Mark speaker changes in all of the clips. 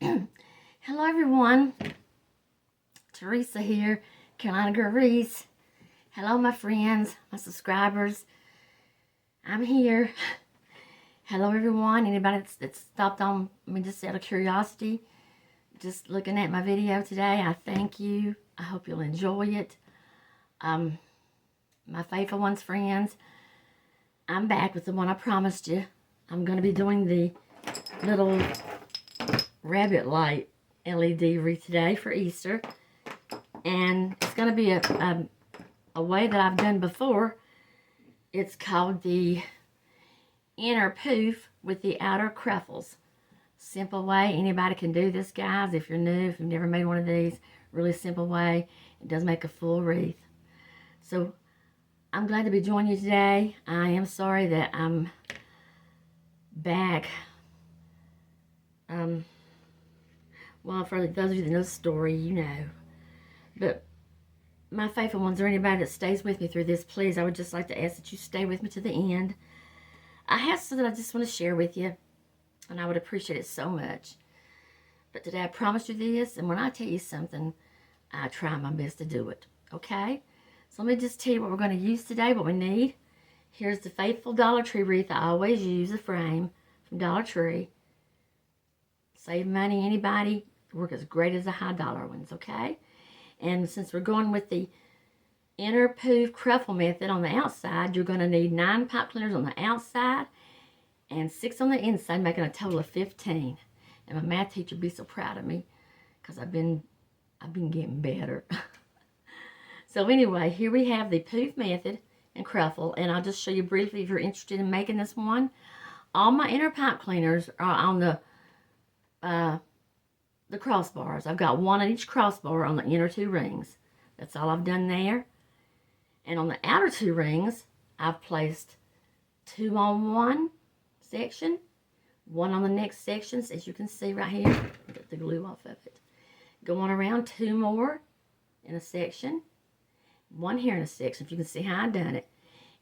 Speaker 1: Hello everyone, Teresa here, Carolina Girl Wreath. Hello my friends, my subscribers. I'm here. Hello everyone, anybody that's stopped on me just out of curiosity, just looking at my video today, I thank you. I hope you'll enjoy it. My faithful ones, friends, I'm back with the one I promised you. I'm going to be doing the little rabbit light LED wreath today for Easter, and it's going to be a way that I've done before. It's called the inner poof with the outer cruffles. Simple way, anybody can do this, guys. If you're new, if you've never made one of these, really simple way. It does make a full wreath. So I'm glad to be joining you today. I am sorry that I'm back. Well, for those of you that know the story, you know. But my faithful ones, or anybody that stays with me through this, please, I would just like to ask that you stay with me to the end. I have something I just want to share with you, and I would appreciate it so much. But today I promised you this, and when I tell you something, I try my best to do it, okay? So let me just tell you what we're going to use today, what we need. Here's the faithful Dollar Tree wreath. I always use a frame from Dollar Tree. Save money, anybody. Work as great as the high dollar ones, okay? And since we're going with the inner poof cruffle method on the outside, you're going to need 9 pipe cleaners on the outside and 6 on the inside, making a total of 15. And my math teacher would be so proud of me because I've been getting better. So anyway, here we have the poof method and cruffle, and I'll just show you briefly if you're interested in making this one. All my inner pipe cleaners are on the crossbars. I've got 1 on each crossbar on the inner 2 rings. That's all I've done there. And on the outer 2 rings, I've placed 2 on one section, 1 on the next section, as you can see right here. Get the glue off of it. Going around 2 more in a section, 1 here in a section, if you can see how I've done it.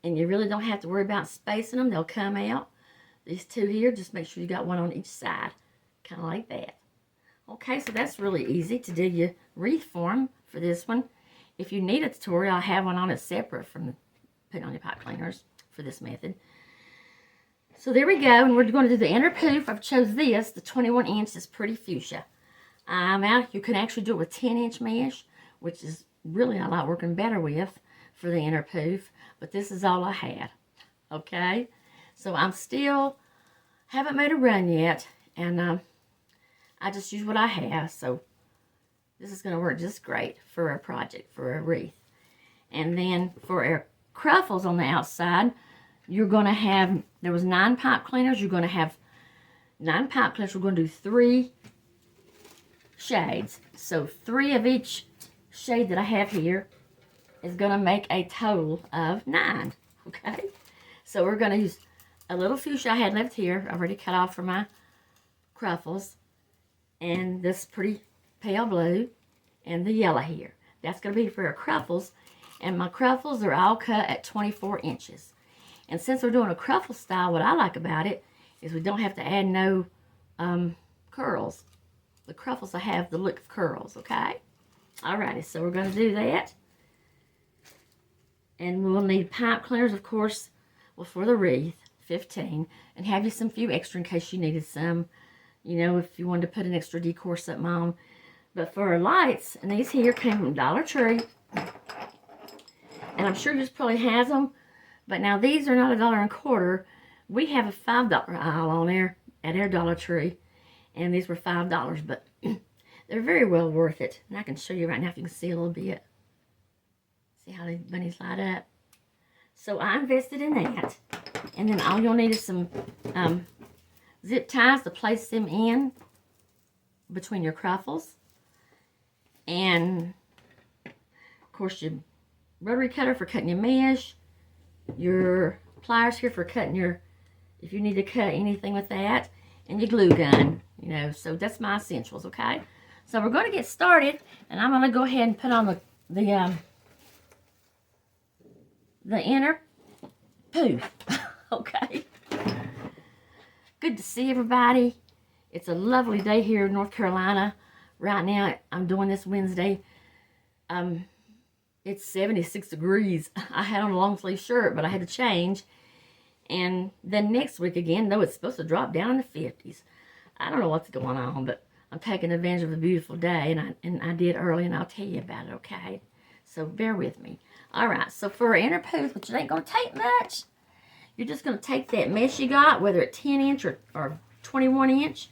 Speaker 1: And you really don't have to worry about spacing them. They'll come out. These 2 here, just make sure you got 1 on each side, kind of like that. Okay, so that's really easy to do your wreath form for this one. If you need a tutorial, I have one on it separate from putting on your pipe cleaners for this method. So there we go, and we're going to do the inner poof. I've chose this, the 21 inch, is pretty fuchsia. You can actually do it with 10-inch mesh, which is really I like working better with for the inner poof, but this is all I had. Okay, so I'm still, haven't made a run yet, and I just use what I have, so this is going to work just great for a project, for a wreath. And then for our cruffles on the outside, you're going to have, there was 9 pipe cleaners. You're going to have 9 pipe cleaners. We're going to do 3 shades. So 3 of each shade that I have here is going to make a total of 9. Okay? So we're going to use a little fuchsia I had left here, already cut off for my cruffles. And this pretty pale blue, and the yellow here. That's going to be for our cruffles, and my cruffles are all cut at 24 inches. And since we're doing a cruffle style, what I like about it is we don't have to add no curls. The cruffles will have the look of curls, okay? Alrighty, so we're going to do that. And we'll need pipe cleaners, of course, well, for the wreath, 15, and have you some few extra in case you needed some. You know, if you wanted to put an extra decor something on. But for our lights, and these here came from Dollar Tree. And I'm sure yours probably has them. But now these are not $1.25. We have a $5 aisle on there at our Dollar Tree. And these were $5. But they're very well worth it. And I can show you right now if you can see a little bit. See how these bunnies light up. So I invested in that. And then all you'll need is some zip ties to place them in between your cruffles, and of course your rotary cutter for cutting your mesh, your pliers here for cutting your, if you need to cut anything with that, and your glue gun, you know. So that's my essentials. Okay, so we're going to get started, and I'm going to go ahead and put on the inner poof. Okay. Good to see everybody. It's a lovely day here in North Carolina. Right now, I'm doing this Wednesday. It's 76 degrees. I had on a long sleeve shirt, but I had to change. And then next week again, though it's supposed to drop down in the 50s. I don't know what's going on, but I'm taking advantage of a beautiful day, and I did early, and I'll tell you about it, okay? So bear with me. All right, so for our inner poof, which it ain't going to take much, you're just going to take that mesh you got, whether it's 10 inch or 21 inch,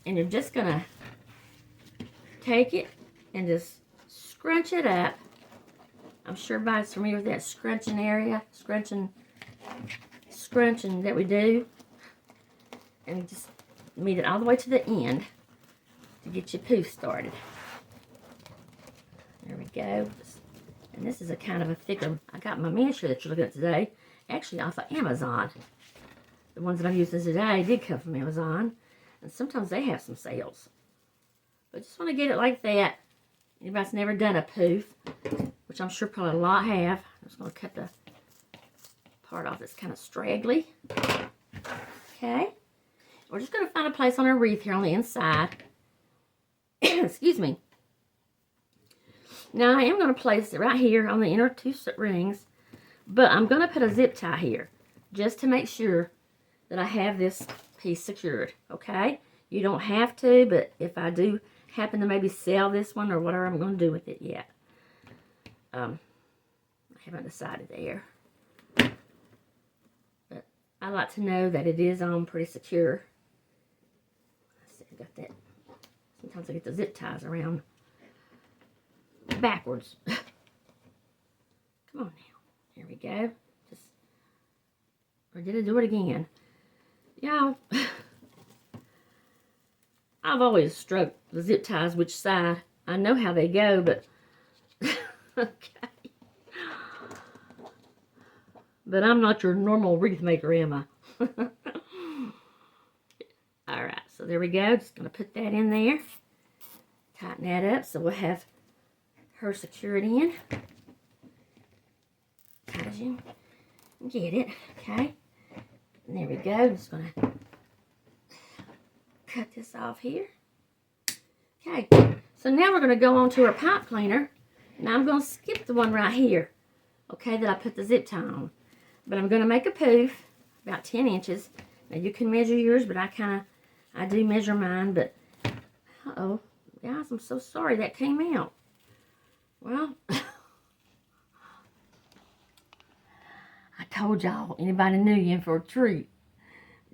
Speaker 1: and you're just going to take it and just scrunch it up. I'm sure everybody's familiar with that scrunching area, scrunching that we do. And just meet it all the way to the end to get your poof started. There we go. And this is a kind of a thicker, I got my mesh here that you're looking at today, actually off of Amazon. The ones that I'm using today did come from Amazon. And sometimes they have some sales. But just want to get it like that. Anybody's never done a poof, which I'm sure probably a lot have. I'm just going to cut the part off that's kind of straggly. Okay. We're just going to find a place on our wreath here on the inside. Excuse me. Now I am going to place it right here on the inner two rings. But I'm going to put a zip tie here. Just to make sure that I have this piece secured. Okay. You don't have to, but if I do happen to maybe sell this one or whatever I'm going to do with it yet. I haven't decided there. But I like to know that it is on pretty secure. Let's see, I got that. Sometimes I get the zip ties around backwards. Come on now. Here we go. Or did I do it again? Y'all, I've always struck the zip ties which side. I know how they go, but okay. But I'm not your normal wreath maker, am I? Alright, so there we go. Just going to put that in there. Tighten that up so we'll have her secured in. Tight as you get it. Okay. And there we go. I'm just going to cut this off here. Okay. So now we're going to go on to our pipe cleaner. Now I'm going to skip the one right here. Okay, that I put the zip tie on. But I'm going to make a poof about 10 inches. Now you can measure yours, but I do measure mine. But, uh-oh. Guys, I'm so sorry that came out. Well, I told y'all, anybody knew you in for a treat.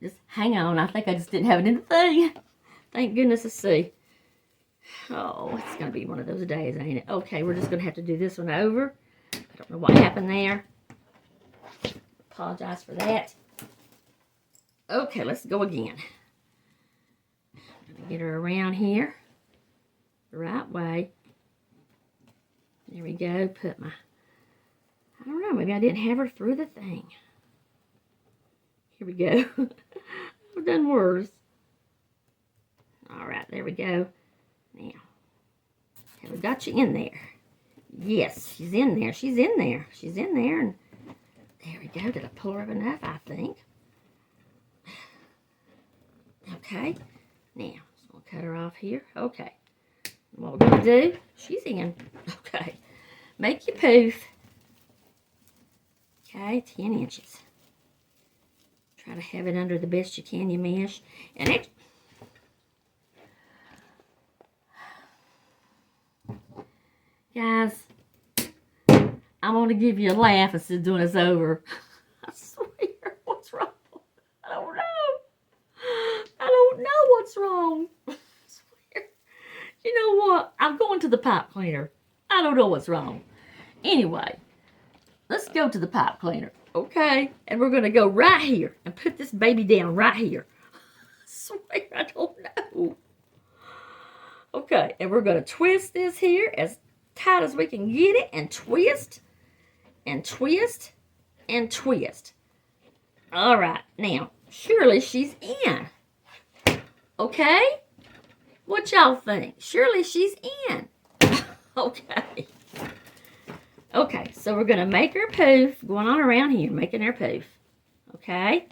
Speaker 1: Just hang on. I think I just didn't have it in the thing. Thank goodness to see. Oh, it's going to be one of those days, ain't it? Okay, we're just going to have to do this one over. I don't know what happened there. Apologize for that. Okay, let's go again. I'm going to get her around here the right way. There we go. Put my, I don't know, maybe I didn't have her through the thing. Here we go. I've done worse. All right, there we go. Now, have we got you in there? Yes, she's in there. She's in there. She's in there. And there we go. Did I pull her up enough? I think. Okay. Now, just going to cut her off here. Okay. And what we're going to do, she's in. Okay. Make your poof. Okay, 10 inches. Try to have it under the best you can, you mesh. And it, guys, I'm going to give you a laugh instead of doing this over. I swear, what's wrong? I don't know. I don't know what's wrong. I swear. You know what? I'm going to the pipe cleaner. I don't know what's wrong. Anyway, let's go to the pipe cleaner. Okay? And we're going to go right here and put this baby down right here. I swear, I don't know. Okay, and we're going to twist this here as tight as we can get it and twist and twist and twist. All right, now, surely she's in. Okay? What y'all think? Surely she's in. Okay. Okay, so we're going to make her poof, going on around here, making her poof. Okay?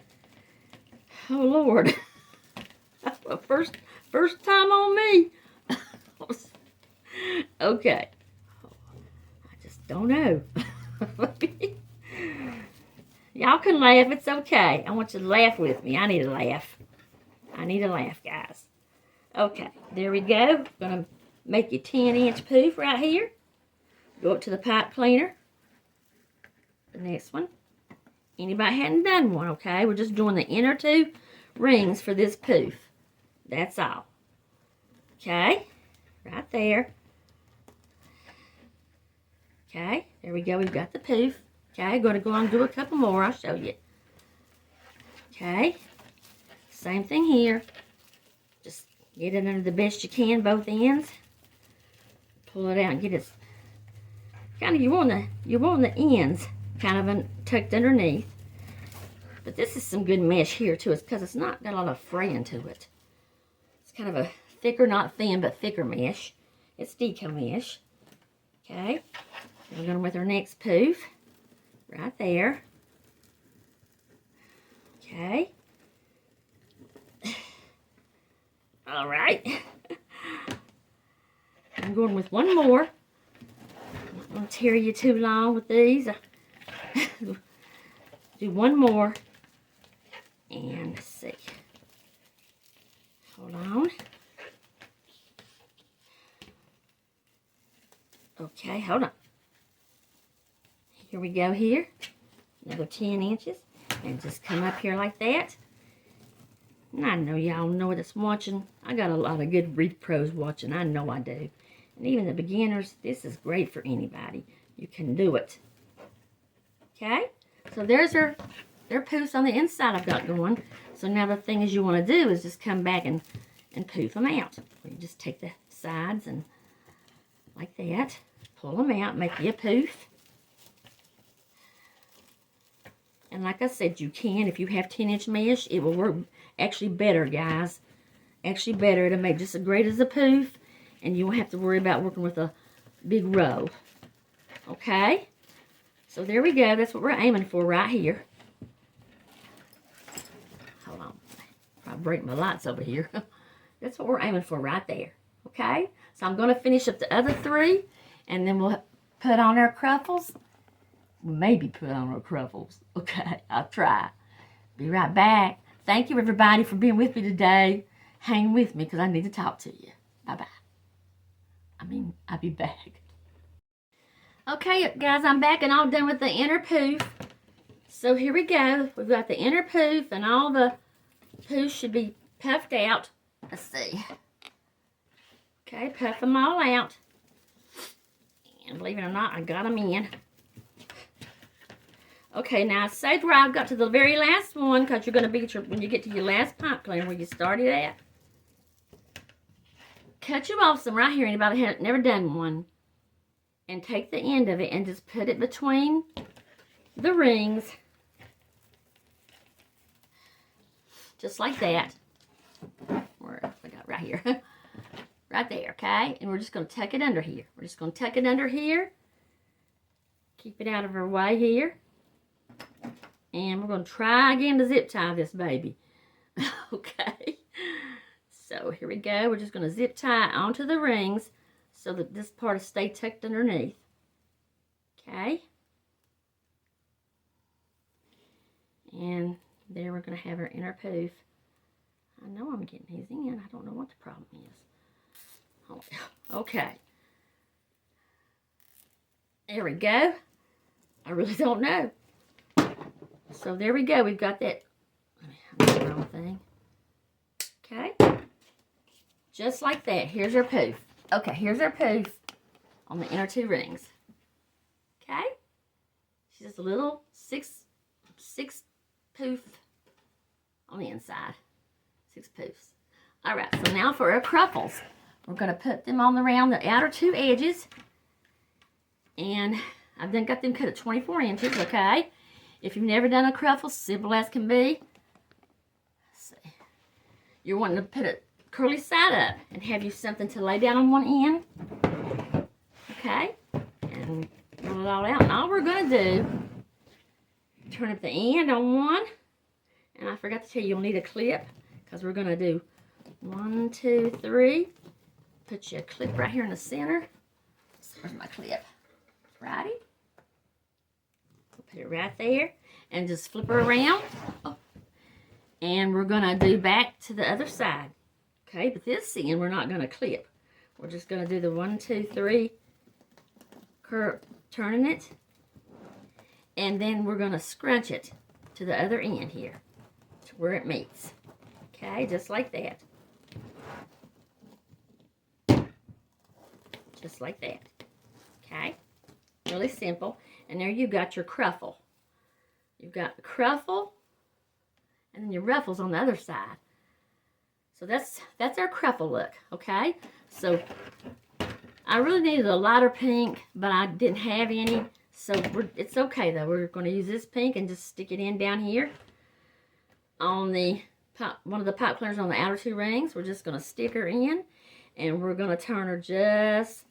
Speaker 1: Oh, Lord. First time on me. Okay. I just don't know. Y'all can laugh. It's okay. I want you to laugh with me. I need a laugh. I need a laugh, guys. Okay, there we go. Gonna make you 10-inch poof right here. Go up to the pipe cleaner. The next one. Anybody hadn't done one, okay? We're just doing the inner 2 rings for this poof. That's all. Okay, right there. Okay, there we go. We've got the poof. Okay, going to go on and do a couple more. I'll show you. Okay, same thing here. Just get it under the best you can, both ends. Pull it out and get it. Kind of, you want the ends kind of tucked underneath. But this is some good mesh here too. It's because it's not got a lot of fraying to it. It's kind of a thicker, not thin, but thicker mesh. It's deco mesh. Okay, we're going with our next poof. Right there. Okay. All right. I'm going with one more. I'm not going to tear you too long with these. Do one more. And let's see. Hold on. Okay, hold on. Here we go here. Another 10 inches. And just come up here like that. And I know y'all know that's watching. I got a lot of good Wreath pros watching. I know I do. And even the beginners, this is great for anybody. You can do it. Okay? So there's their poofs on the inside I've got going. So now the thing is you want to do is just come back and poof them out. You just take the sides and like that. Pull them out. Make you a poof. And like I said, you can, if you have 10-inch mesh, it will work actually better, guys. Actually better. It'll make just as great as a poof. And you won't have to worry about working with a big row. Okay? So there we go. That's what we're aiming for right here. Hold on. I'll break my lights over here. That's what we're aiming for right there. Okay? So I'm going to finish up the other 3. And then we'll put on our cruffles. Maybe put on our cruffles. Okay, I'll try. Be right back. Thank you, everybody, for being with me today. Hang with me because I need to talk to you. Bye-bye. I'll be back. Okay, guys, I'm back and all done with the inner poof. So here we go. We've got the inner poof and all the poofs should be puffed out. Let's see. Okay, puff them all out. And believe it or not, I got them in. Okay, now I saved where I've got to the very last one because you're going to be when you get to your last pipe cleaner where you started at. Cut you off some right here. Anybody had never done one. And take the end of it and just put it between the rings. Just like that. Where else I got right here. Right there, okay? And we're just going to tuck it under here. We're just going to tuck it under here. Keep it out of our way here. And we're going to try again to zip tie this baby. Okay. So here we go. We're just going to zip tie onto the rings so that this part will stay tucked underneath. Okay. And there we're going to have our inner poof. I know I'm getting these in. I don't know what the problem is. Oh, okay. There we go. I really don't know. So there we go. We've got that. I'm doing the wrong thing. Okay. Just like that. Here's our poof. Okay, here's our poof on the inner 2 rings. Okay. She's just a little six poof on the inside. 6 poofs. Alright, so now for our cruffles. We're going to put them on around the outer 2 edges. And I've then got them cut at 24 inches, okay? If you've never done a cruffle, simple as can be. Let's see. You're wanting to put a curly side up and have you something to lay down on one end. Okay? And roll it all out. And all we're going to do, turn up the end on one. And I forgot to tell you, you'll need a clip because we're going to do 1, 2, 3. Put you a clip right here in the center. Where's my clip? Righty. Put it right there. And just flip her around. Oh. And we're going to do back to the other side. Okay, but this end we're not going to clip. We're just going to do the 1, 2, 3 curve, turning it. And then we're going to scrunch it to the other end here, to where it meets. Okay, just like that. Just like that. Okay, really simple. And there you got your cruffle. You've got the cruffle, and then your ruffles on the other side. So that's our cruffle look, okay? So I really needed a lighter pink, but I didn't have any. So it's okay though. We're going to use this pink and just stick it in down here on the one of the pipe cleaners on the outer 2 rings. We're just going to stick her in, and we're going to turn her just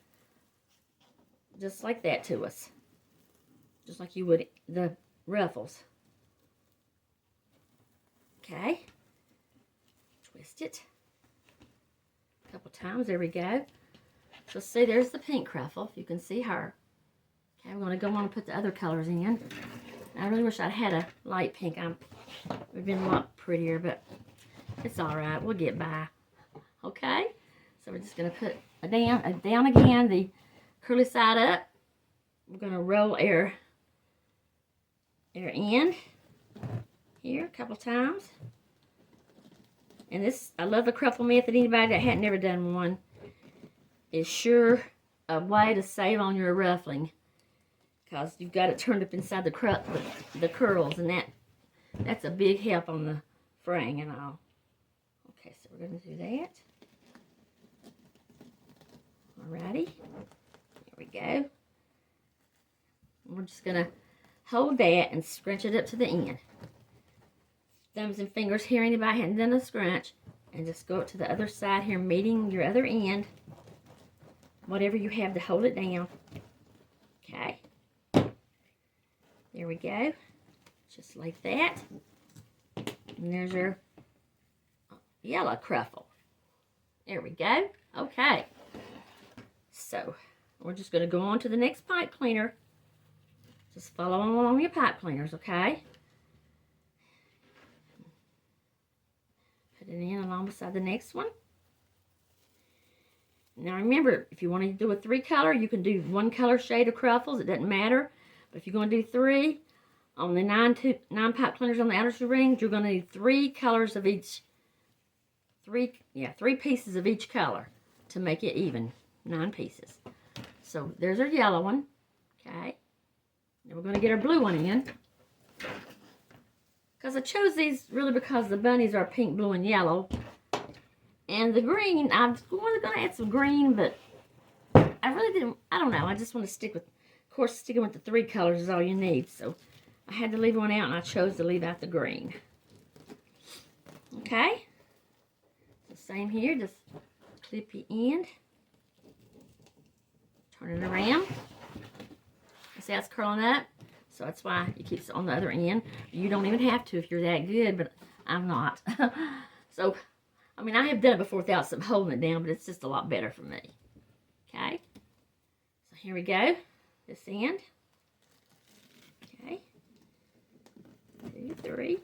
Speaker 1: like that to us, just like you would the ruffles. Okay, twist it a couple times. There we go. So see, there's the pink cruffle. You can see her. Okay, we're going to go on and put the other colors in. I really wish I'd had a light pink. It would have been a lot prettier, but it's all right. We'll get by. Okay, so we're just going to put a down again, the curly side up. We're going to roll our end here a couple times. And this, I love the cruffle method. Anybody that hadn't never done one is sure a way to save on your ruffling, because you've got it turned up inside the curls, and that's a big help on the fraying and all. Okay, so we're going to do that. Alrighty, there we go. We're just going to hold that and scrunch it up to the end. Thumbs and fingers here, anybody hadn't done a scrunch, and just go up to the other side here, meeting your other end. Whatever you have to hold it down. Okay. There we go. Just like that. And there's your yellow cruffle. There we go. Okay. So, we're just going to go on to the next pipe cleaner. Just follow along your pipe cleaners, okay? Put it in along beside the next one. Now remember, if you want to do a 3 color, you can do 1 color shade of cruffles. It doesn't matter. But if you're going to do 3, on the 9 pipe cleaners on the outer 2 rings, you're going to need 3 colors of each. 3 pieces of each color to make it even. 9 pieces. So there's our yellow one. Okay. Now we're going to get our blue one in. Because I chose these really because the bunnies are pink, blue, and yellow. And the green, I was going to add some green, but I really didn't, I don't know. I just want to stick with, of course, sticking with the 3 colors is all you need. So I had to leave one out, and I chose to leave out the green. Okay. So same here, just clip your end. Turn it around. See how it's curling up? So that's why you keep it on the other end. You don't even have to if you're that good, but I'm not. So, I mean, I have done it before without some holding it down, but it's just a lot better for me. Okay. So here we go. This end. Okay. 2, 3.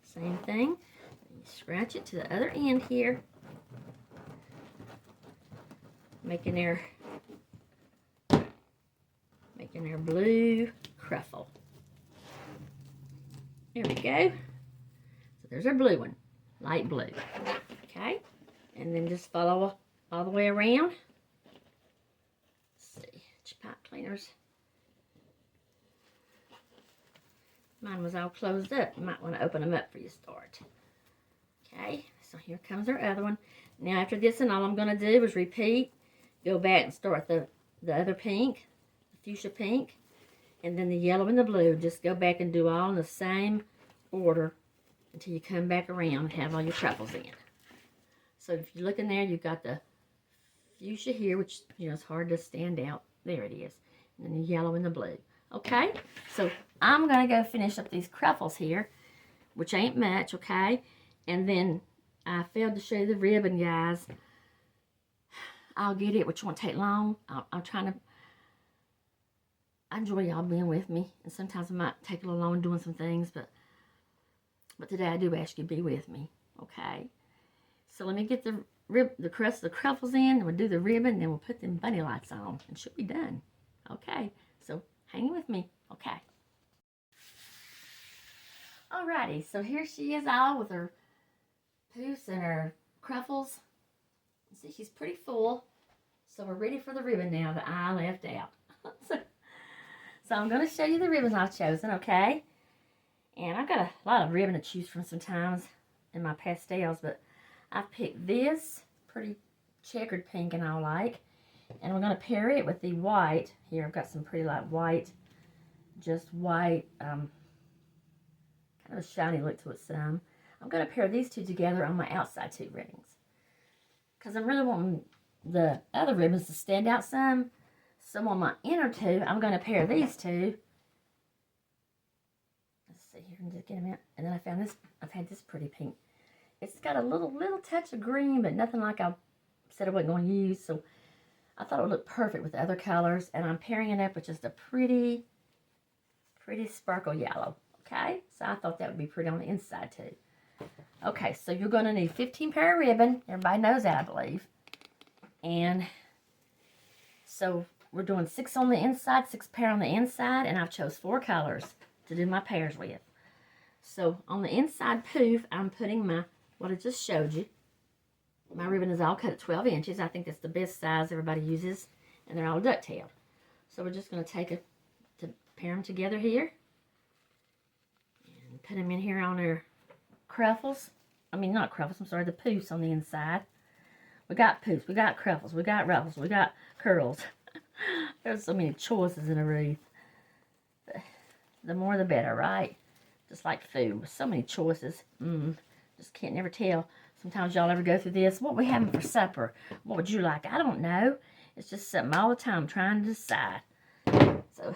Speaker 1: Same thing. You scratch it to the other end here. Making their blue cruffle. There we go. So there's our blue one. Light blue. Okay. And then just follow all the way around. Let's see. Pipe cleaners. Mine was all closed up. You might want to open them up for you start. Okay. So here comes our other one. Now after this and all I'm going to do is repeat. Go back and start the other pink. The fuchsia pink. And then the yellow and the blue. Just go back and do all in the same order until you come back around and have all your truffles in. So if you look in there, you've got the fuchsia here, which, you know, it's hard to stand out. There it is. And then the yellow and the blue. Okay? So I'm going to go finish up these cruffles here, which ain't much, okay? And then I failed to show you the ribbon, guys. I'll get it, which won't take long. I'm trying to... I enjoy y'all being with me, and sometimes I might take a little long doing some things, but today I do ask you to be with me, okay? So let me get the crest of the cruffles in, and we'll do the ribbon, and then we'll put them bunny lights on, and she'll be done. Okay, so hang with me, okay? Alrighty, so here she is all with her poofs and her cruffles. See, she's pretty full, so we're ready for the ribbon now that I left out. So I'm going to show you the ribbons I've chosen, okay? And I've got a lot of ribbon to choose from sometimes in my pastels, but I've picked this pretty checkered pink and I like. And we're going to pair it with the white. Here, I've got some pretty light white, just white, kind of a shiny look to it some. I'm going to pair these two together on my outside two rings, because I'm really wanting the other ribbons to stand out some. So on my inner two, I'm going to pair these two. Let's see here, and just get them out. And then I found this. I've had this pretty pink. It's got a little touch of green, but nothing like I said I wasn't going to use. So I thought it would look perfect with the other colors. And I'm pairing it up with just a pretty sparkle yellow. Okay, so I thought that would be pretty on the inside too. Okay, so you're going to need 15 pair of ribbon. Everybody knows that, I believe. And so we're doing 6 on the inside, 6 pair on the inside, and I've chose 4 colors to do my pairs with. So on the inside poof, I'm putting what I just showed you. My ribbon is all cut at 12 inches. I think that's the best size everybody uses, and they're all ducktailed. So we're just going to pair them together here. And put them in here on their cruffles. I mean, not cruffles, I'm sorry, the poofs on the inside. We got poofs, we got cruffles, we got ruffles, we got curls. There's so many choices in a wreath. The more the better, right? Just like food, with so many choices. Just can't never tell. Sometimes y'all ever go through this. What we having for supper? What would you like? I don't know. It's just something all the time trying to decide. So,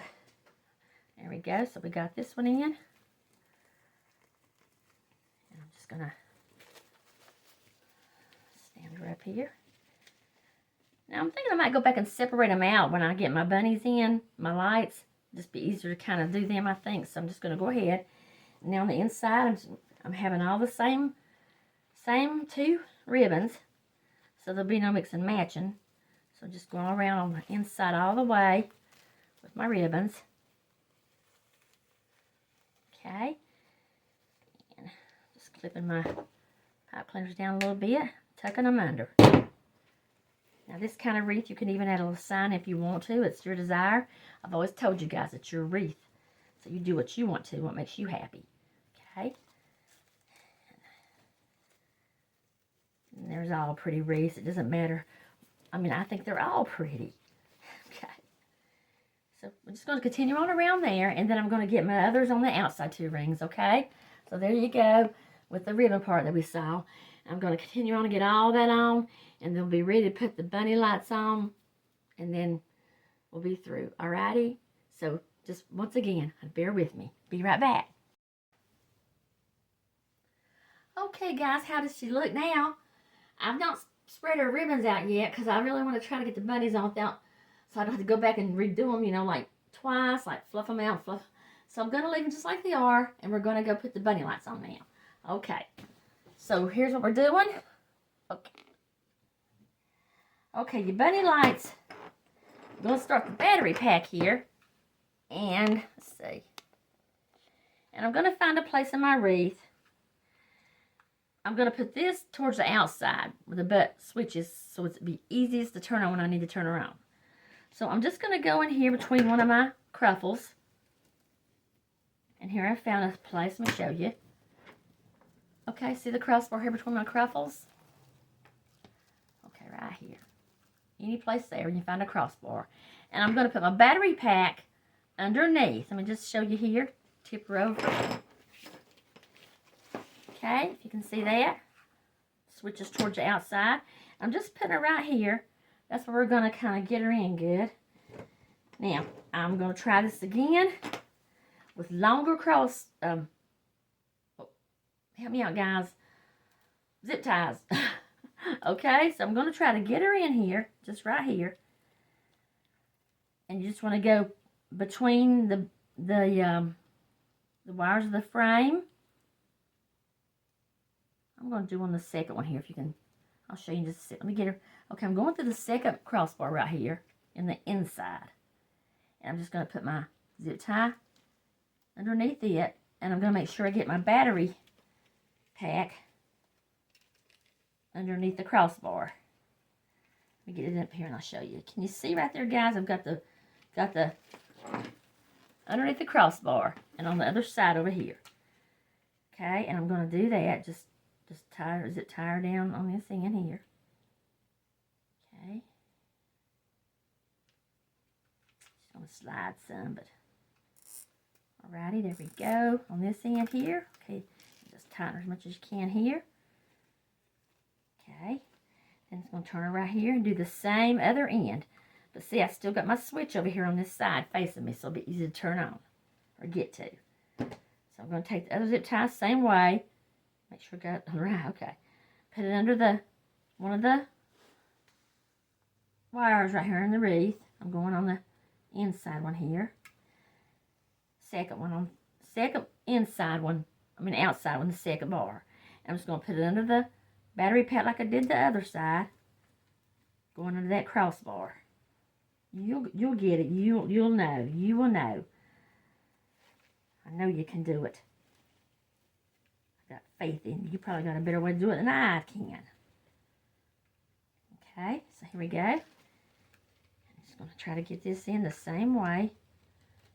Speaker 1: there we go. So we got this one in. And I'm just going to stand her up here. Now I'm thinking I might go back and separate them out when I get my bunnies in, my lights. Just be easier to kind of do them, I think. So I'm just going to go ahead. Now on the inside, I'm having all the same 2 ribbons. So there'll be no mix and matching. So just going around on the inside all the way with my ribbons. Okay. And just clipping my pipe cleaners down a little bit, tucking them under. Now this kind of wreath, you can even add a little sign if you want to. It's your desire. I've always told you guys it's your wreath. So you do what you want to, what makes you happy. Okay? And there's all pretty wreaths. It doesn't matter. I mean, I think they're all pretty. Okay. So we're just going to continue on around there, and then I'm going to get my others on the outside 2 rings, okay? So there you go with the ribbon part that we saw. I'm going to continue on and get all that on, and then we'll be ready to put the bunny lights on, and then we'll be through. Alrighty? So just once again, bear with me. Be right back. Okay, guys, how does she look now? I've not spread her ribbons out yet because I really want to try to get the bunnies on without, so I don't have to go back and redo them, you know, like twice, like fluff them out, fluff. So I'm going to leave them just like they are, and we're going to go put the bunny lights on now. Okay. So here's what we're doing. Okay, your bunny lights. I'm going to start the battery pack here. And, let's see. And I'm going to find a place in my wreath. I'm going to put this towards the outside where the butt switches so it's be easiest to turn on when I need to turn her on. So I'm just going to go in here between one of my cruffles. And here I found a place. Let me show you. Okay, see the crossbar here between my cruffles? Okay, right here. Any place there, you find a crossbar. And I'm going to put my battery pack underneath. Let me just show you here. Tip her over. Okay, if you can see that. Switches towards the outside. I'm just putting her right here. That's where we're going to kind of get her in good. Now, I'm going to try this again with longer cross... help me out, guys. zip ties. Okay, so I'm going to try to get her in here, just right here. And you just want to go between the wires of the frame. I'm going to do on the second one here, if you can. I'll show you in just a second. Let me get her. Okay, I'm going through the second crossbar right here in the inside. And I'm just going to put my zip tie underneath it. And I'm going to make sure I get my battery pack underneath the crossbar. Let me get it up here and I'll show you. Can you see right there, guys? I've got the underneath the crossbar and on the other side over here. Okay, and I'm going to do that. Just zip tie her down on this end here. Okay. Just going to slide some, but alrighty, there we go. On this end here. Okay, just tighten her as much as you can here. Okay. Then it's going to turn her right here and do the same other end. But see, I still got my switch over here on this side facing me, so it'll be easy to turn on or get to. So I'm going to take the other zip tie same way. Make sure I got it right. Okay. Put it under one of the wires right here in the wreath. I'm going on the inside one here. Second inside one. I mean outside one, the second bar. I'm just going to put it under the battery pack like I did the other side. Going under that crossbar. You'll get it. You'll know. You will know. I know you can do it. I got faith in you. You probably got a better way to do it than I can. Okay, so here we go. I'm just going to try to get this in the same way.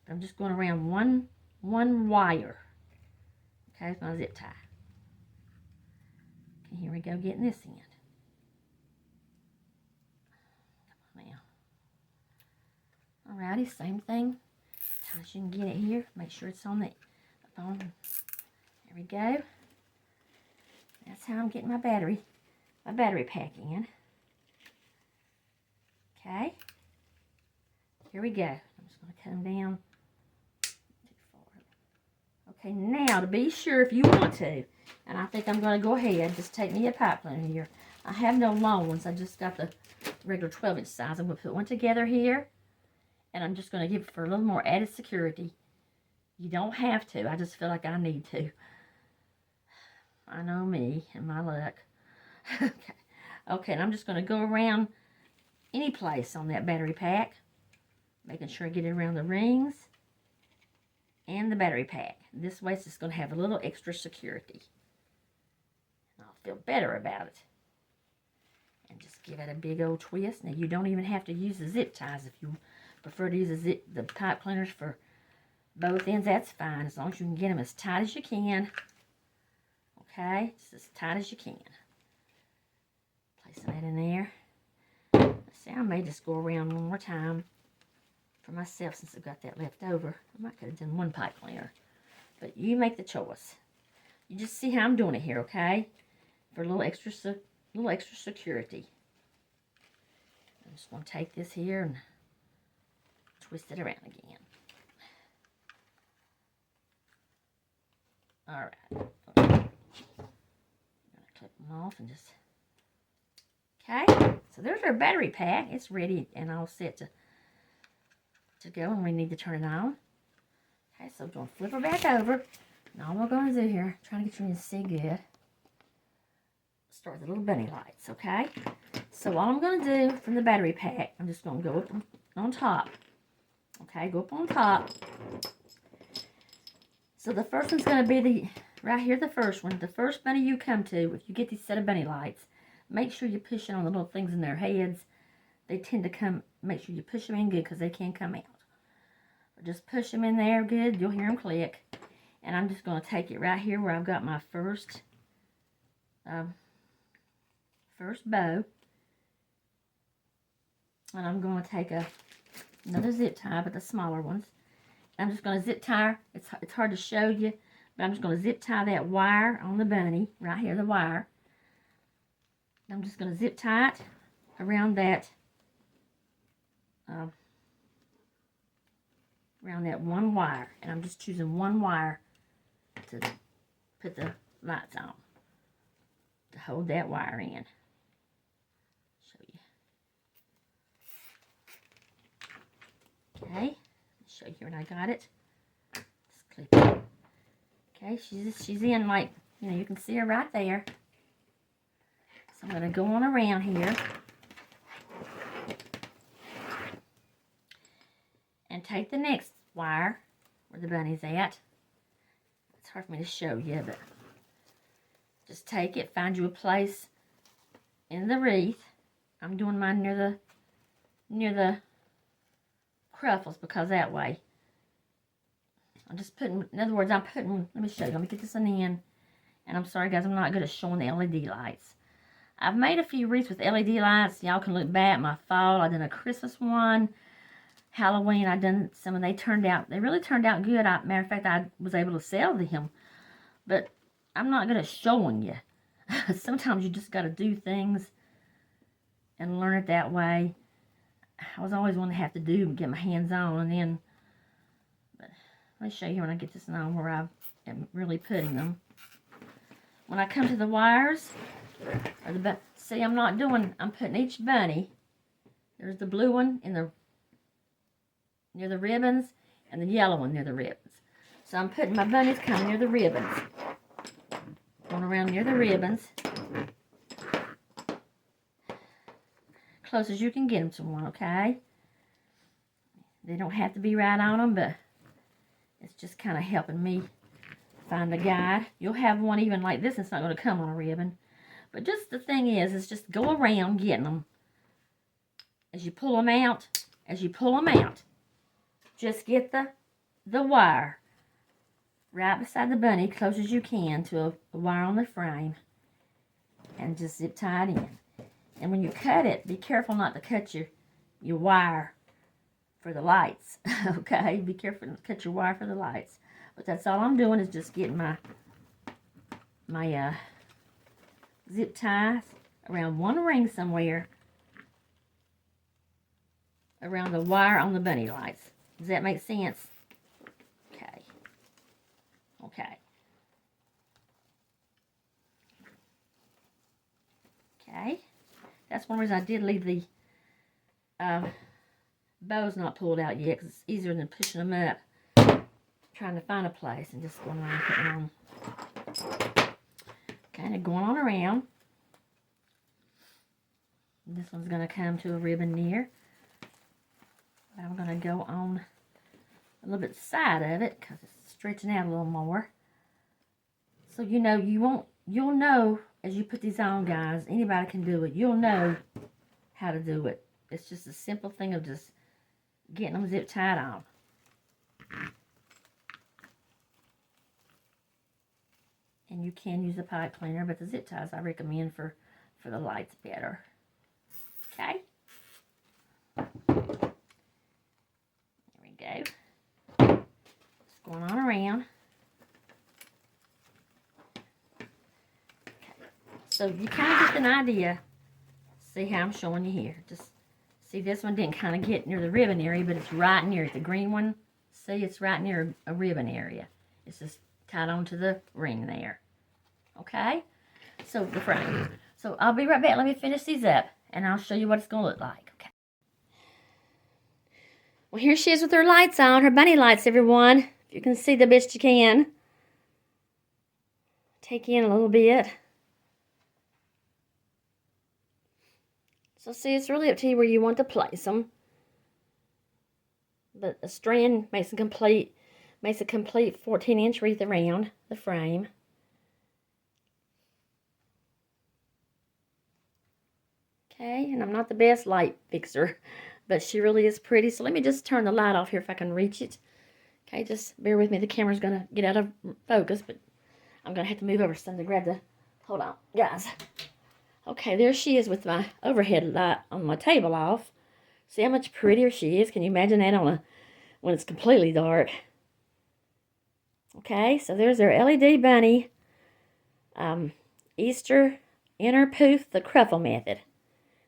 Speaker 1: I'm just going around one wire. Okay, it's my zip tie. Okay, here we go, getting this in. Come on now. Alrighty, same thing. Tight as you can get it here. Make sure it's on the phone. There we go. That's how I'm getting my battery pack in. Okay. Here we go. I'm just going to come down too far. Okay, now to be sure, if you want to, and I think I'm going to go ahead, just take me a pipe cleaner here. I have no long ones. I just got the regular 12-inch size. I'm going to put one together here, and I'm just going to give it for a little more added security. You don't have to. I just feel like I need to. I know me and my luck. Okay, and I'm just going to go around any place on that battery pack, making sure I get it around the rings and the battery pack. This way it's just going to have a little extra security. And I'll feel better about it. And just give it a big old twist. Now you don't even have to use the zip ties. If you prefer to use the pipe cleaners for both ends, that's fine. As long as you can get them as tight as you can. Okay, just as tight as you can. Placing that in there. See, I may just go around one more time for myself since I've got that left over. I might could have done one pipe cleaner. But you make the choice. You just see how I'm doing it here, okay? For a little extra security. I'm just going to take this here and twist it around again. Alright. I'm going to clip them off and just... Okay, so there's our battery pack. It's ready and all set to go, and we need to turn it on. Okay, so I'm going to flip her back over. And all we're going to do here, trying to get you to see good, start the little bunny lights, okay? So all I'm going to do from the battery pack, I'm just going to go up on top. Okay, go up on top. So the first one's going to be right here, the first one. The first bunny you come to, if you get these set of bunny lights, make sure you're pushing on the little things in their heads. They tend to come, make sure you push them in good because they can come out. Or just push them in there good. You'll hear them click. And I'm just going to take it right here where I've got my first bow. And I'm going to take another zip tie, but the smaller ones. I'm just going to zip tie. It's hard to show you, but I'm just going to zip tie that wire on the bunny. Right here, the wire. I'm just going to zip tie it around that one wire, and I'm just choosing one wire to put the lights on. to hold that wire in. Show you. Okay, show you when I got it. Just clip it. Okay, she's in, like, you know, you can see her right there. So I'm going to go on around here and take the next wire where the bunny's at. It's hard for me to show you, but just take it, find you a place in the wreath. I'm doing mine near the cruffles, because that way I'm just putting, in other words, I'm putting, let me show you, let me get this one in. And I'm sorry guys, I'm not good at showing the LED lights. I've made a few wreaths with LED lights. Y'all can look back, my fall, I done a Christmas one, Halloween, I done some, and they really turned out good. Matter of fact, I was able to sell them, but I'm not good at showing you. Sometimes you just got to do things and learn it that way. I was always one to have to do and get my hands on, and then, but let me show you when I get this on where I am really putting them. When I come to the wires, or see, I'm putting each bunny, there's the blue one near the ribbons, and the yellow one near the ribbons. So I'm putting my bunnies kind of near the ribbons. Going around near the ribbons. Close as you can get them to one, okay? They don't have to be right on them, but it's just kind of helping me find a guide. You'll have one even like this, and it's not going to come on a ribbon. But just the thing is just go around getting them. As you pull them out, just get the wire right beside the bunny, close as you can to a wire on the frame, and just zip tie it in. And when you cut it, be careful not to cut your wire for the lights, okay? Be careful not to cut your wire for the lights. But that's all I'm doing, is just getting my zip ties around one ring somewhere around the wire on the bunny lights. Does that make sense? Okay. Okay. Okay. That's one reason I did leave the bows not pulled out yet, because it's easier than pushing them up. Trying to find a place and just going around putting on. Kind of going on around. This one's going to come to a ribbon near. I'm going to go on a little bit side of it because it's stretching out a little more. So you know, you'll know as you put these on, guys, anybody can do it. You'll know how to do it. It's just a simple thing of just getting them zip tied on. And you can use a pipe cleaner, but the zip ties I recommend for the lights better. Okay. There we go. Just going on around. Okay. So you kind of get an idea. See how I'm showing you here. Just see, this one didn't kind of get near the ribbon area, but it's right near it. The green one, see, it's right near a ribbon area. It's just tied onto the ring there. Okay? So the frame. So I'll be right back. Let me finish these up, and I'll show you what it's going to look like. Okay. Well, here she is with her lights on. Her bunny lights, everyone. If you can see the best you can. Take in a little bit. So see, it's really up to you where you want to place them. But a strand makes a complete 14-inch wreath around the frame. Okay, and I'm not the best light fixer, but she really is pretty. So let me just turn the light off here if I can reach it. Okay, just bear with me. The camera's going to get out of focus, but I'm going to have to move over something to grab the... Hold on, guys. Okay, there she is with my overhead light on my table off. See how much prettier she is? Can you imagine that when it's completely dark? Okay, so there's our LED bunny. Easter inner poof, the cruffle method.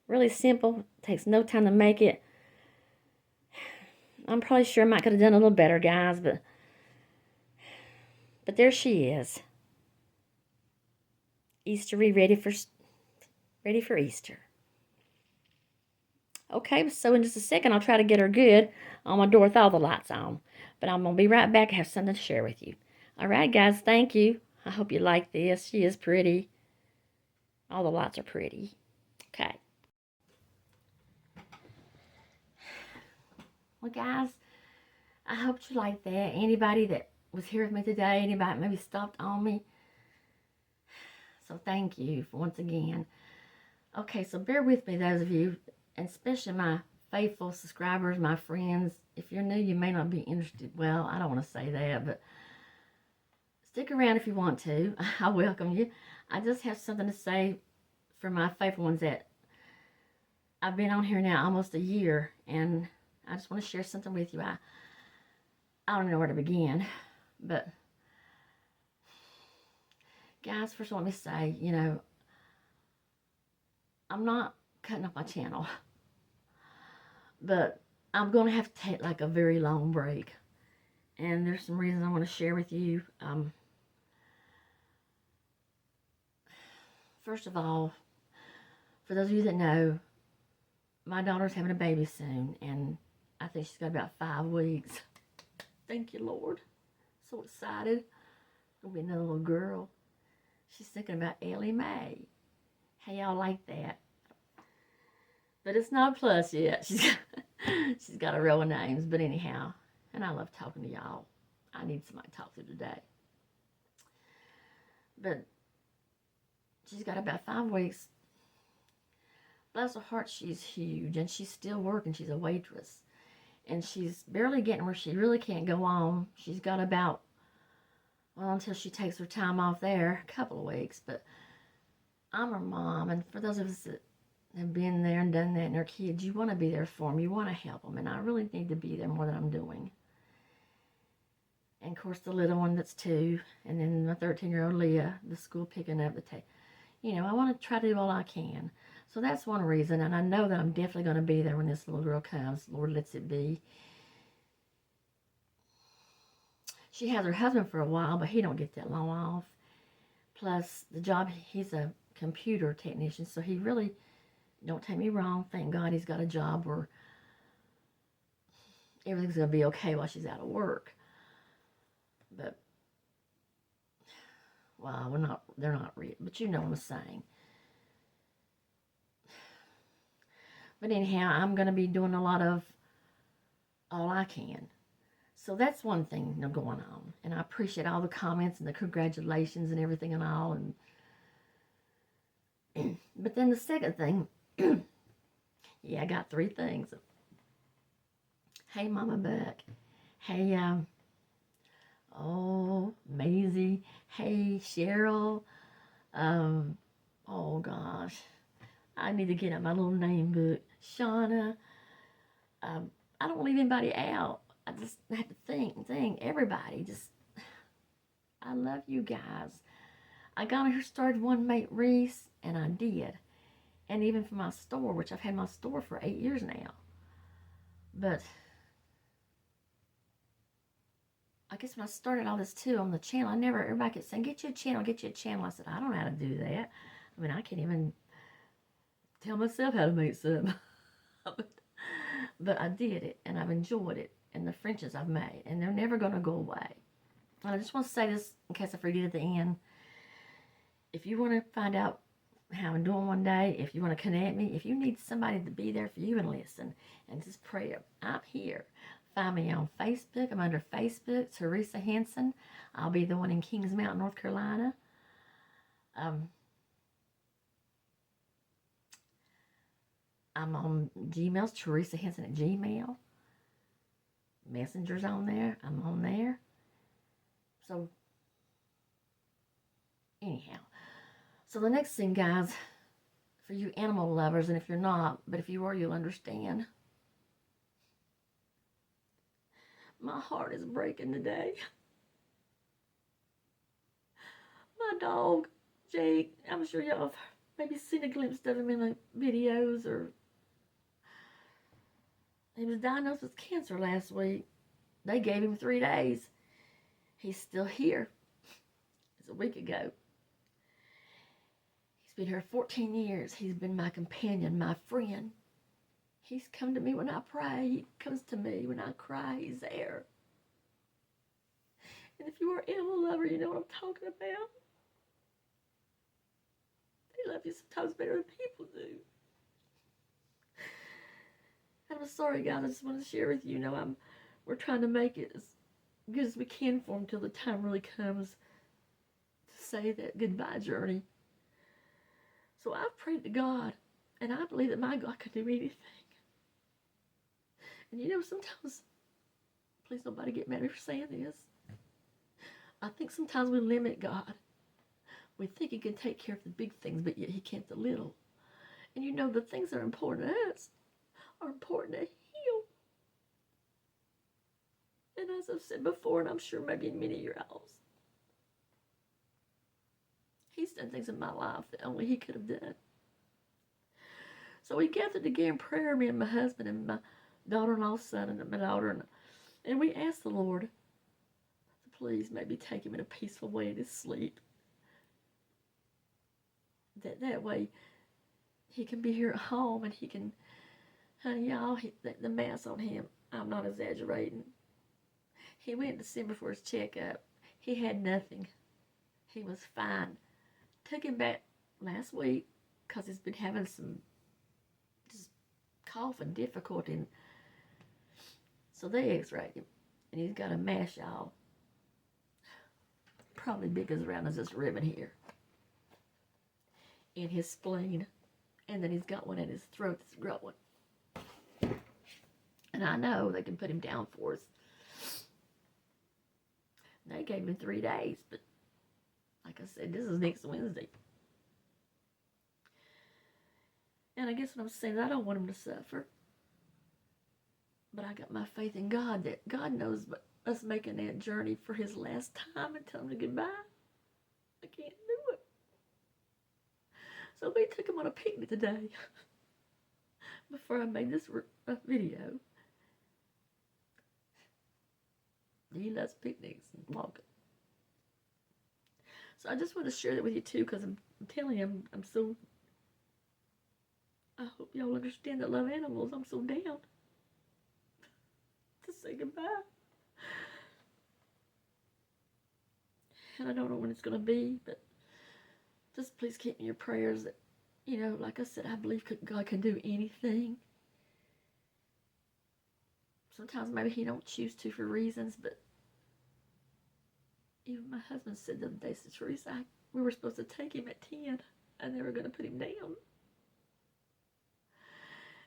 Speaker 1: Really simple. Takes no time to make it. I'm probably sure I might could have done a little better, guys, but there she is. Eastery, ready for Easter. Okay, so in just a second, I'll try to get her good on my door with all the lights on. But I'm going to be right back. I have something to share with you. All right, guys, thank you. I hope you like this. She is pretty. All the lights are pretty. Okay. Well, guys, I hope you liked that. Anybody that was here with me today, anybody that maybe stopped on me, so thank you for once again. Okay, so bear with me, those of you, and especially my faithful subscribers, my friends. If you're new, you may not be interested. Well, I don't want to say that, but stick around if you want to. I welcome you. I just have something to say for my faithful ones that I've been on here now almost a year, and I just want to share something with you. I don't know where to begin, but guys, first let me say, I'm not cutting off my channel, but I'm going to have to take like a very long break. And there's some reasons I want to share with you. First of all, for those of you that know, my daughter's having a baby soon, and I think she's got about 5 weeks. Thank you, Lord. So excited. Gonna be another little girl. She's thinking about Ellie Mae. How y'all like that? But it's not a plus yet. She's got a row of names. But anyhow, and I love talking to y'all. I need somebody to talk to today. But she's got about 5 weeks. Bless her heart, she's huge, and she's still working. She's a waitress, and she's barely getting where she really can't go on. She's got about, well, until she takes her time off there, a couple of weeks. But I'm her mom, and for those of us that have been there and done that, and their kids, you want to be there for them. You want to help them, and I really need to be there more than I'm doing. And of course, the little one that's 2, and then my 13-year-old Leah, the school picking up the I want to try to do all I can. So that's one reason, and I know that I'm definitely going to be there when this little girl comes. Lord lets it be. She has her husband for a while, but he don't get that long off. Plus, the job, he's a computer technician, so he really, don't take me wrong, thank God he's got a job where everything's going to be okay while she's out of work. But, well, they're not real, but you know what I'm saying. But anyhow, I'm going to be doing a lot of all I can. So that's one thing going on. And I appreciate all the comments and the congratulations and everything and all. But then the second thing, yeah, I got 3 things. Hey, Mama Buck. Hey, Maisie. Hey, Cheryl. Oh, gosh. I need to get out my little name book. Shauna. I don't leave anybody out. I just have to think. Everybody, I love you guys. I got on here, started one mate Wreath, and I did. And even for my store, which I've had my store for 8 years now. But I guess when I started all this too on the channel, everybody kept saying, get you a channel. I said, I don't know how to do that. I mean, I can't even tell myself how to make something. But I did it, and I've enjoyed it, and the friendships I've made, and they're never going to go away. And I just want to say this in case I forget at the end. If you want to find out how I'm doing one day, if you want to connect me, if you need somebody to be there for you and listen and just pray, I'm here. Find me on Facebook. I'm under Facebook, Teresa Henson. I'll be the one in Kings Mountain, North Carolina. I'm on Gmail, Teresa Henson at Gmail. Messenger's on there. I'm on there. So, anyhow. So the next thing, guys, for you animal lovers, and if you're not, but if you are, you'll understand. My heart is breaking today. My dog, Jake, I'm sure y'all have maybe seen a glimpse of him in the videos, or he was diagnosed with cancer last week. They gave him 3 days. He's still here. It's a week ago. been here 14 years. He's been my companion, my friend. He's come to me when I pray. He comes to me when I cry. He's there. And if you are an animal lover, you know what I'm talking about. They love you sometimes better than people do. And I'm sorry, guys. I just want to share with you. We're trying to make it as good as we can for him until the time really comes to say that goodbye journey. So I've prayed to God, and I believe that my God can do anything. And sometimes, please nobody get mad at me for saying this, I think sometimes we limit God. We think he can take care of the big things, but yet he can't the little. And the things that are important to us are important to him. And as I've said before, and I'm sure maybe in many of your else, he's done things in my life that only he could have done. So we gathered together in prayer, me and my husband and my daughter-in-law's son and my daughter, and we asked the Lord to please maybe take him in a peaceful way in his sleep. That way he can be here at home and he can, honey, y'all, the mass on him, I'm not exaggerating. He went to see him for his checkup. He had nothing. He was fine. Took him back last week because he's been having some just cough and difficulty. And so they x-rayed him. And he's got a mass, y'all. Probably big as around as this ribbon here. In his spleen. And then he's got one in his throat that's growing. And I know they can put him down for us. They gave him 3 days, but like I said, this is next Wednesday. And I guess what I'm saying is I don't want him to suffer. But I got my faith in God that God knows us making that journey for his last time and telling him goodbye. I can't do it. So we took him on a picnic today before I made this video. He loves picnics and walking. So I just want to share that with you too, because I'm telling you, I hope y'all understand that I love animals. I'm so down to say goodbye. And I don't know when it's going to be, but just please keep me in your prayers that, like I said, I believe God can do anything. Sometimes maybe he don't choose to for reasons, but even my husband said the other day, said, Teresa, we were supposed to take him at 10, and they were going to put him down.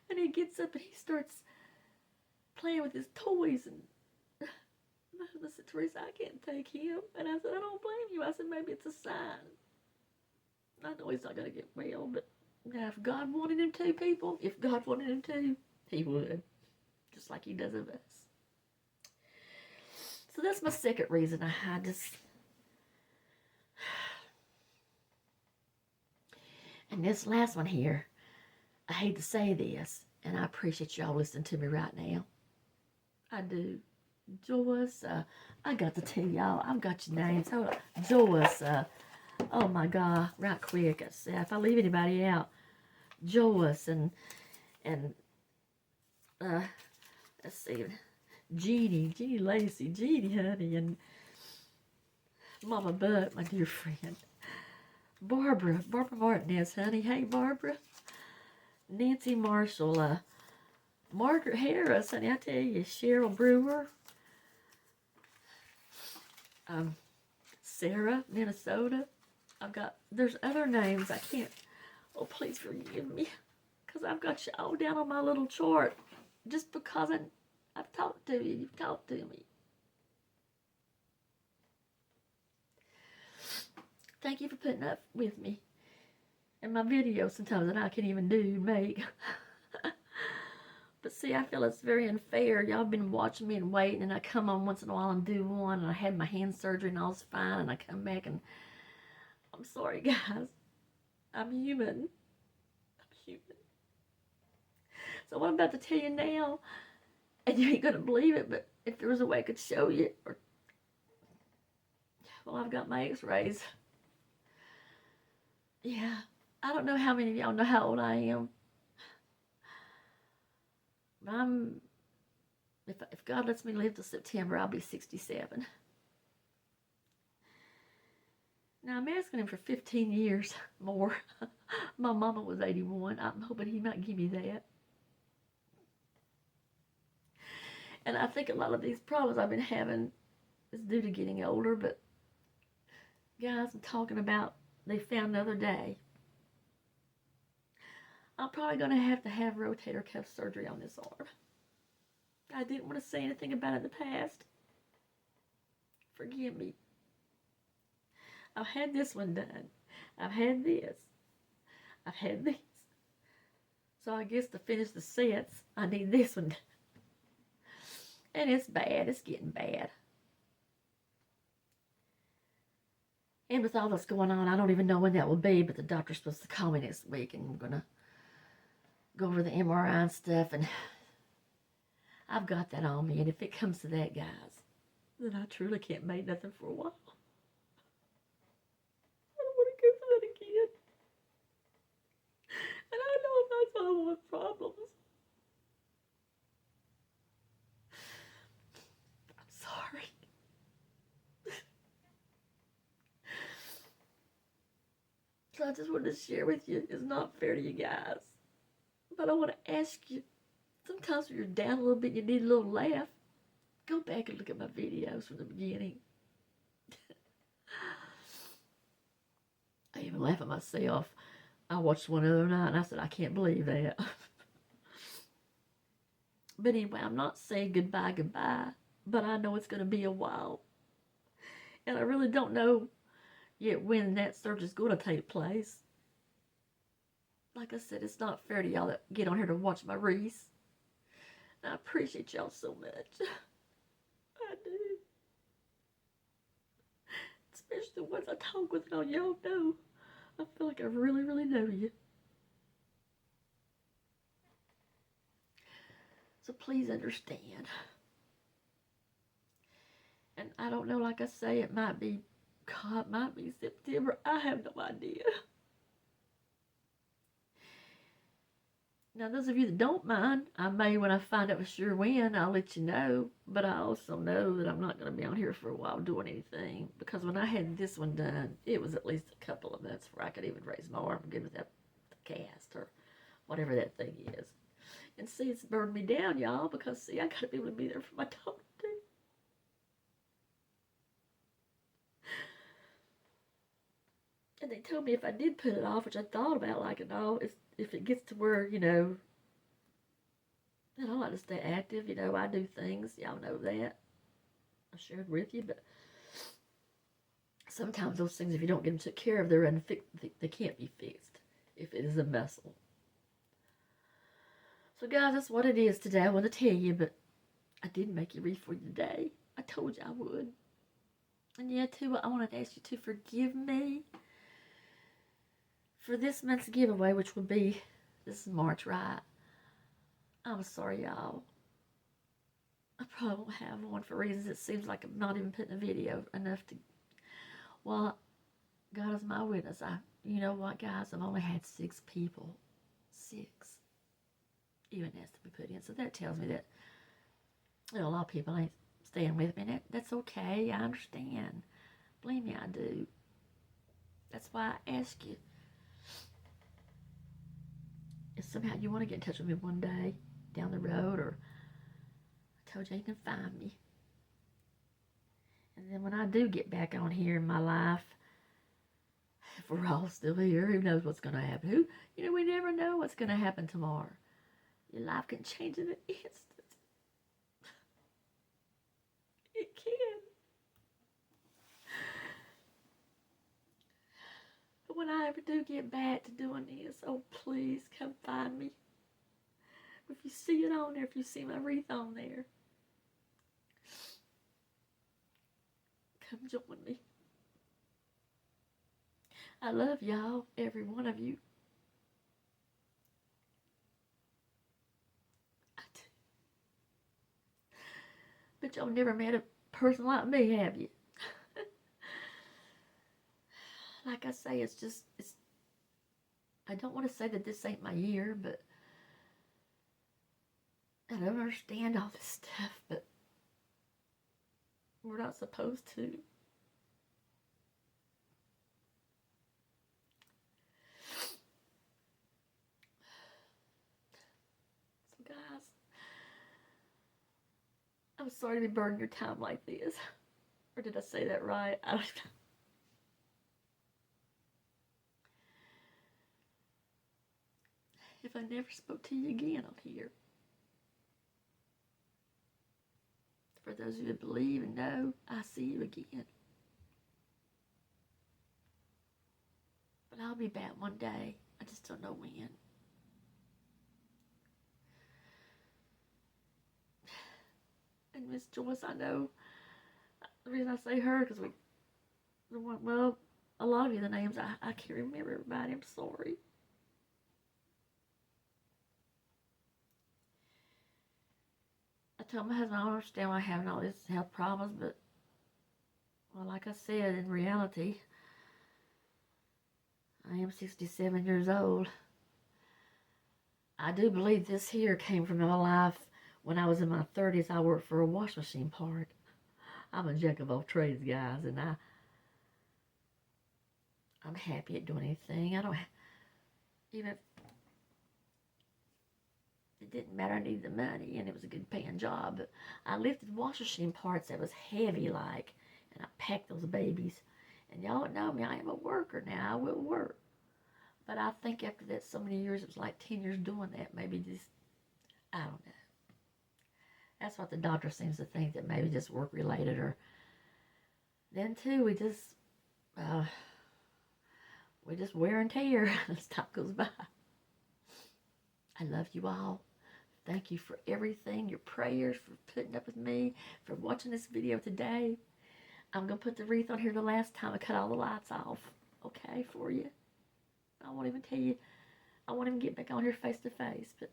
Speaker 1: And he gets up and he starts playing with his toys, and my husband said, Teresa, I can't take him. And I said, I don't blame you. I said, maybe it's a sign. I know he's not going to get well, but now if God wanted him to, people, if God wanted him to, he would. Just like he does of us. So that's my second reason I just... And this last one here, I hate to say this, and I appreciate y'all listening to me right now. I do. Joyce, I got to tell y'all, I've got your names. Hold on. Joyce, oh my God, right quick. If I leave anybody out, Joyce and let's see, Jeannie Lacey, Jeannie, honey, and Mama Bud, my dear friend. Barbara Martinez, honey. Hey, Barbara. Nancy Marshall, Margaret Harris, honey, I tell you, Cheryl Brewer, Sarah, Minnesota. There's other names I can't, oh, please forgive me, because I've got you all down on my little chart, just because I've talked to you, you've talked to me. Thank you for putting up with me in my videos sometimes that I can't even make. But see, I feel it's very unfair. Y'all been watching me and waiting, and I come on once in a while and do one, and I had my hand surgery and all's fine, and I come back and I'm sorry, guys. I'm human. So what I'm about to tell you now, and you ain't gonna believe it, but if there was a way I could show you, well, I've got my x-rays. Yeah, I don't know how many of y'all know how old I am. But if God lets me live till September, I'll be 67. Now, I'm asking him for 15 years more. My mama was 81. I'm hoping he might give me that. And I think a lot of these problems I've been having is due to getting older. But, guys, I'm talking about, they found the other day, I'm probably going to have rotator cuff surgery on this arm. I didn't want to say anything about it in the past. Forgive me. I've had this one done. I've had this. I've had this. So I guess to finish the sets, I need this one done. And it's bad. It's getting bad. And with all that's going on, I don't even know when that will be, but the doctor's supposed to call me next week, and I'm going to go over the MRI and stuff, and I've got that on me. And if it comes to that, guys, then I truly can't make nothing for a while. I don't want to go through that again. And I know I'm not solving my problems. I'm sorry. So I just wanted to share with you. It's not fair to you guys. But I want to ask you, sometimes when you're down a little bit, you need a little laugh. Go back and look at my videos from the beginning. I even laugh at myself. I watched one the other night and I said, I can't believe that. But anyway, I'm not saying goodbye, but I know it's going to be a while. And I really don't know yet when that surgery is going to take place. Like I said, it's not fair to y'all that get on here to watch my Wreath. I appreciate y'all so much. I do. Especially the ones I talk with and all y'all know. I feel like I really, really know you. So please understand. And I don't know, like I say, it might be September. I have no idea. Now, those of you that don't mind, I may, when I find out for sure when, I'll let you know. But I also know that I'm not going to be on here for a while doing anything. Because when I had this one done, it was at least a couple of months before I could even raise my arm again with that cast or whatever that thing is. And see, it's burned me down, y'all, because, see, I got to be able to be there for my daughter, too. And they told me if I did put it off, which I thought about, like, if it gets to where, and I like to stay active, I do things, y'all know that. I shared with you, but sometimes those things, if you don't get them took care of, they can't be fixed if it is a muscle. So, guys, that's what it is today. I want to tell you, but I did make a Wreath for you today. I told you I would. And yeah, too, I wanted to ask you to forgive me for this month's giveaway, which will be, this is March, right? I'm sorry, y'all. I probably won't have one for reasons it seems like I'm not even putting a video enough to, well, God is my witness. You know what, guys? I've only had 6 people. 6. Even asked to be put in. So that tells me that, a lot of people ain't staying with me. And that's okay. I understand. Believe me, I do. That's why I ask you. If somehow you want to get in touch with me one day down the road, or I told you you can find me. And then when I do get back on here in my life, if we're all still here, who knows what's going to happen? We never know what's going to happen tomorrow. Your life can change in an instant. It can. But when I ever do get back to doing this, oh, please come find me. If you see it on there, if you see my Wreath on there, come join me. I love y'all, every one of you. I do. But y'all never met a person like me, have you? Like I say, it's I don't want to say that this ain't my year, but I don't understand all this stuff, but we're not supposed to. So guys, I'm sorry to be burning your time like this. Or did I say that right? I don't know. If I never spoke to you again on here, for those of you that believe and know, I see you again. But I'll be back one day. I just don't know when. And Miss Joyce, I know the reason I say her because well, a lot of you, the names I can't remember everybody. I'm sorry. I told my husband I don't understand why I'm having all these health problems, but well, like I said, in reality, I am 67 years old. I do believe this here came from my life when I was in my 30s. I worked for a wash machine part. I'm a jack of all trades, guys, and I'm happy at doing anything. I don't even. It didn't matter. I needed the money, and it was a good paying job. But I lifted wash machine parts that was heavy, like, and I packed those babies. And y'all know me. I am a worker now. I will work. But I think after that, so many years, it was like 10 years doing that. Maybe just, I don't know. That's what the doctor seems to think, that maybe just work related. Or then too, we just wear and tear as time goes by. I love you all. Thank you for everything, your prayers, for putting up with me, for watching this video today. I'm going to put the wreath on here the last time. I cut all the lights off, okay, for you. I won't even tell you. I won't even get back on here face to face, but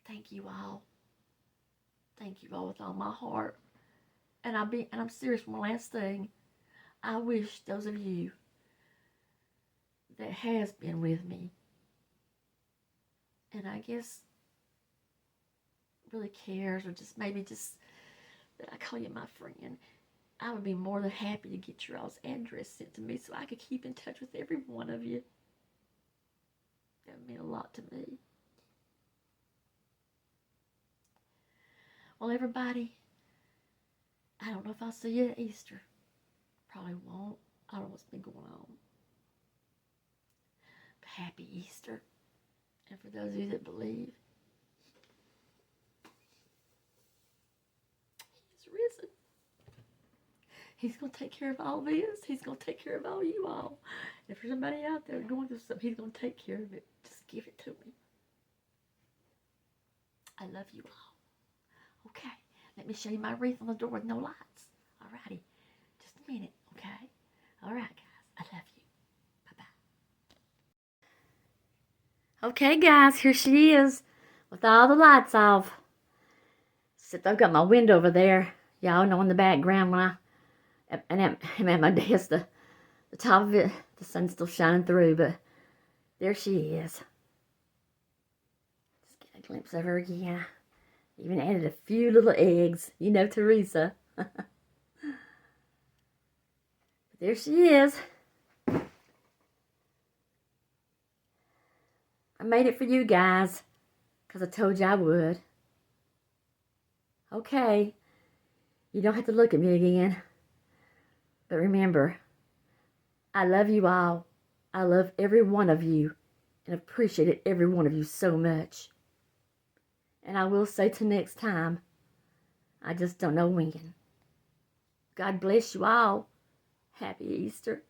Speaker 1: thank you all. Thank you all with all my heart. And I'm serious. One last thing. I wish those of you that has been with me, and I guess really cares, or just maybe just that I call you my friend, I would be more than happy to get your all's address sent to me so I could keep in touch with every one of you. That would mean a lot to me. Well, everybody, I don't know if I'll see you at Easter. Probably won't. I don't know what's been going on. But happy Easter. And for those of you that believe, He's risen. He's going to take care of all this. He's going to take care of all you all. If there's somebody out there going through something, He's going to take care of it. Just give it to me. I love you all. Okay, let me show you my wreath on the door with no lights. Alrighty, just a minute, okay? Alright, guys, I love you. Bye-bye. Okay, guys, here she is with all the lights off. Except I've got my window over there. Y'all know in the background when I'm at my desk, the top of it, the sun's still shining through, but there she is. Just get a glimpse of her again. Even added a few little eggs. You know Teresa. But there she is. I made it for you guys, because I told you I would. Okay. You don't have to look at me again. But remember, I love you all. I love every one of you, and appreciated every one of you so much. And I will say till next time, I just don't know when. God bless you all. Happy Easter.